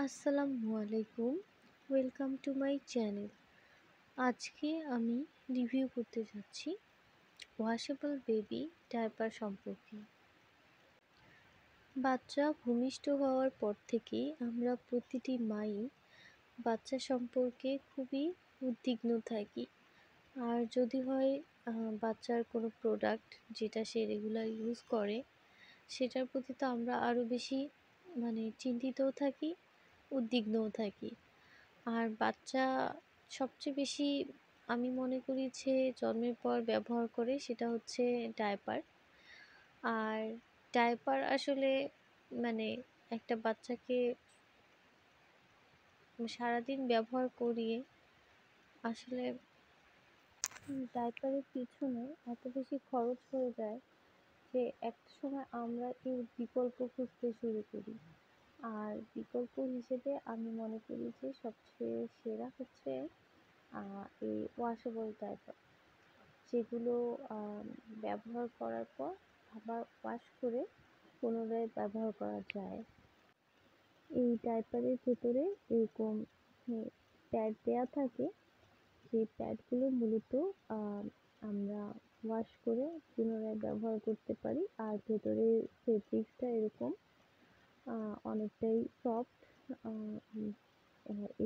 আসসালামু আলাইকুম। Welcome to my channel. আজকে আমি রিভিউ করতে যাচ্ছি ওয়াশেবল বেবি ডায়াপার সম্পর্কে। বাচ্চা ভূমিষ্ঠ হওয়ার পর থেকেই আমরা প্রতিটি মাই বাচ্চা সম্পর্কে খুবই উদ্বিগ্ন থাকি। আর যদি হয় বাচ্চার কোনো প্রোডাক্ট যেটা সে রেগুলার ইউজ করে, সেটার প্রতি তো আমরা আরও বেশি চিন্তিতও থাকি, উদ্বিগ্নও থাকি। আর বাচ্চা সবচেয়ে বেশি আমি মনে করি যে জন্মের পর ব্যবহার করে সেটা হচ্ছে ডায়াপার। আর ডায়াপার আসলে মানে একটা বাচ্চাকে সারাদিন ব্যবহার করিয়ে আসলে ডায়াপারের পিছনে এত বেশি খরচ হয়ে যায় যে একটা সময় আমরা এর বিকল্প খুঁজতে শুরু করি। আর বিকল্প হিসেবে আমি মনে করি যে সবচেয়ে সেরা হচ্ছে এই ওয়াশেবল ডায়াপার, যেগুলো ব্যবহার করার পর আবার ওয়াশ করে পুনরায় ব্যবহার করা যায়। এই ডায়াপারের ভেতরে এরকম প্যাড দেওয়া থাকে, সেই প্যাডগুলো মূলত আমরা ওয়াশ করে পুনরায় ব্যবহার করতে পারি। আর ভেতরে ফেব্রিক্সটা এরকম অনেকটাই সফট।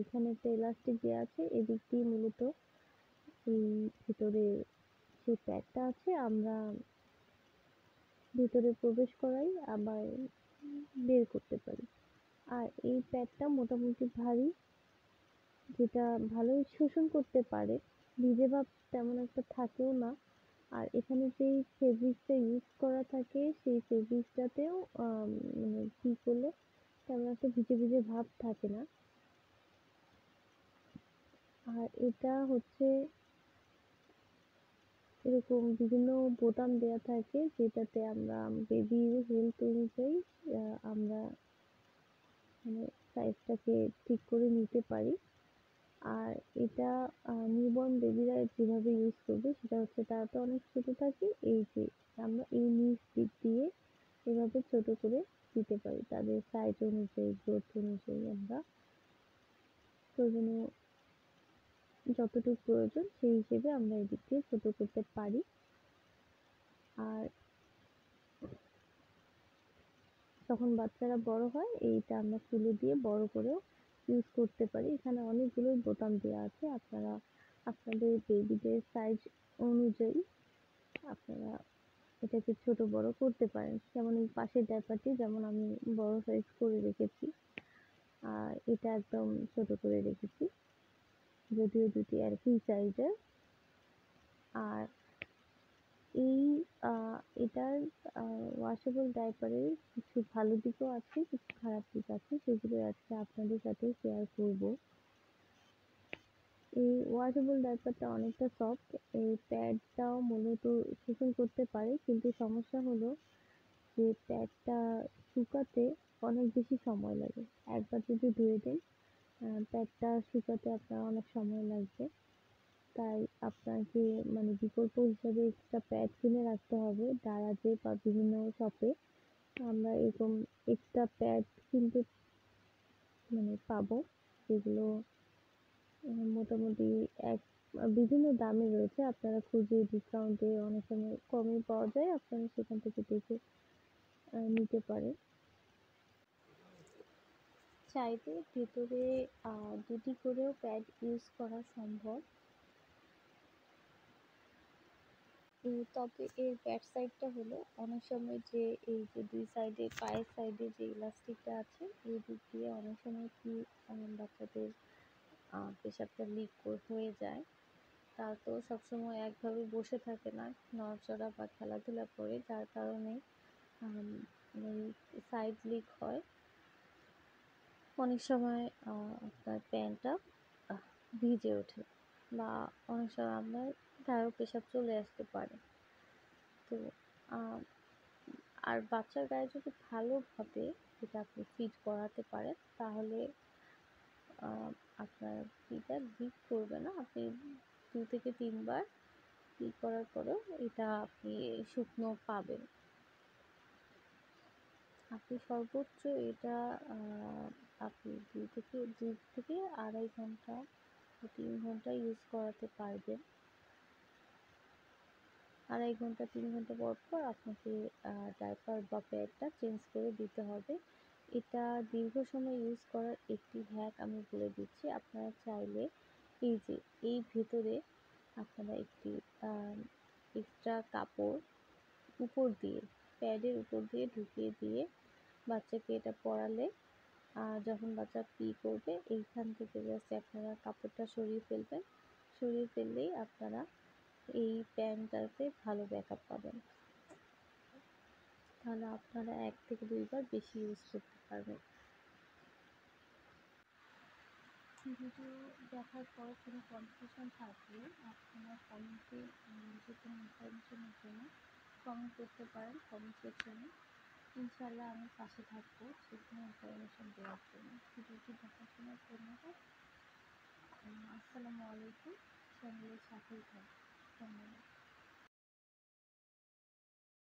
এখানে একটা ইলাস্টিক দেওয়া আছে, এদিক দিয়ে মূলত এই ভিতরে যে প্যাডটা আছে আমরা ভিতরে প্রবেশ করাই আবার বের করতে পারি। আর এই প্যাডটা মোটামুটি ভারী, যেটা ভালোই শোষণ করতে পারে, ভিজে ভাব তেমন একটা থাকেও না। আর এখানে যেই ফেব্রিক্সটা ইউজ করা থাকে সেই ফেব্রিক্সটাতেও কি করলে তেমন একটা ভিজে ভিজে ভাব থাকে না। আর এটা হচ্ছে এরকম বিভিন্ন বোতাম দেওয়া থাকে, যেটাতে আমরা বেবির হেলথ অনুযায়ী আমরা সাইজটাকে ঠিক করে নিতে পারি। আর এটা নিউবর্ন বেবিরা যেভাবে ইউজ করবে সেটা হচ্ছে, তারা তো অনেক ছোট থাকে, এই যে আমরা এই নিচ দিক দিয়ে এভাবে ছোট করে দিতে পারি তাদের সাইজ অনুযায়ী, গ্রোথ অনুযায়ী আমরা প্রয়োজনীয় যতটুকু প্রয়োজন সেই হিসেবে আমরা এদিক দিয়ে ছোট করতে পারি। আর যখন বাচ্চারা বড় হয় এইটা আমরা খুলে দিয়ে বড় করেও ইউজ করতে পারি। এখানে অনেকগুলো বোতাম দেওয়া আছে, আপনারা আপনাদের বেবিদের সাইজ অনুযায়ী আপনারা এটাকে ছোট বড় করতে পারেন। যেমন এই পাশের ডাইপারটি যেমন আমি বড় সাইজ করে রেখেছি, আর এটা একদম ছোট করে রেখেছি, যদিও দুটি একই সাইজের। আর এই এটার ওয়াশেবল ডাইপারের কিছু ভালো দিকও আছে, কিছু খারাপ দিক আছে, সেগুলো আজকে আপনাদের সাথে শেয়ার করব। এই ওয়াশেবল ডাইপারটা অনেকটা সফট, এই প্যাডটাও মূলত শোষণ করতে পারে, কিন্তু সমস্যা হলো যে প্যাডটা শুকাতে অনেক বেশি সময় লাগে। একবার যদি ধুয়ে দেন প্যাডটা শুকাতে আপনার অনেক সময় লাগবে। তাই আপনাকে বিকল্প হিসাবে এক্সট্রা প্যাড কিনে রাখতে হবে দারাজে বা বিভিন্ন শপে। আমরা এরকম এক্সট্রা প্যাড কিনতে পাবো, যেগুলো মোটামুটি এক বিভিন্ন দামে রয়েছে। আপনারা খুঁজে ডিসকাউন্টে অনেক সময় কমে পাওয়া যায়, আপনারা সেখান থেকে দেখে নিতে পারেন। চাইলে ভেতরে দুটি করেও প্যাড ইউজ করা সম্ভব। তবে এর ব্যাড সাইডটা হলো অনেক সময় যে এই যে দুই সাইডে পায়ের সাইডে যে ইলাস্টিকটা আছে, এই দিক দিয়ে অনেক সময় কি বাচ্চাদের পেশাবটা লিক হয়ে যায়। তারা তো সবসময় একভাবে বসে থাকে না, নড়াচড়া বা খেলাধুলা করে, যার কারণে সাইড লিক হয়। অনেক সময় আপনার প্যান্টটা ভিজে ওঠে, বা অনেক সময় আপনার গায়েও পেশাব চলে আসতে পারে। তো আর বাচ্চার গায়ে যদি ভালোভাবে এটা আপনি ফিট করাতে পারেন, তাহলে আপনার এটা লিক করবে না। আপনি 2 থেকে 3 বার করার পরেও এটা আপনি শুকনো পাবেন। আপনি সর্বোচ্চ এটা আপনি 2 থেকে 2.5 ঘন্টা বা 3 ঘন্টা ইউজ করাতে পারবেন। 2.5 ঘন্টা 3 ঘন্টা পর পর আপনাকে ডায়াপার বা প্যাডটা চেঞ্জ করে দিতে হবে। এটা দীর্ঘ সময় ইউজ করার একটি হ্যাক আমি বলে দিচ্ছি। আপনারা চাইলে এই যে এই ভেতরে আপনারা একটি আ এক্সট্রা কাপড় উপর দিয়ে, প্যাডের উপর দিয়ে ঢুকিয়ে দিয়ে বাচ্চাকে এটা পরালে যখন বাচ্চা করবে এইখান থেকে জাস্ট আপনারা কাপড়টা সরিয়ে ফেলবেন। সরিয়ে ফেললেই আপনারা এই প্যান্টটাতে ভালো ব্যাকআপ পাবেন। তাহলে আপনারা ১ থেকে ২ বার বেশি ইউজ করতে পারবেন। ভিডিও দেখার পর কোনো কনফিউশন থাকলে আপনারা কমেন্টে যেকোনো ইনফরমেশনের জন্য কমেন্ট করতে পারেন কমেন্ট সেকশনে। ইনশাআল্লাহ আমি পাশে থাকবো যেকোনো ইনফরমেশন দেওয়ার জন্য। ভিডিওটি দেখার জন্য ধন্যবাদ। আসসালামু আলাইকুম। চ্যানেলের সাথেই থাকবেন। ধন্যবাদ।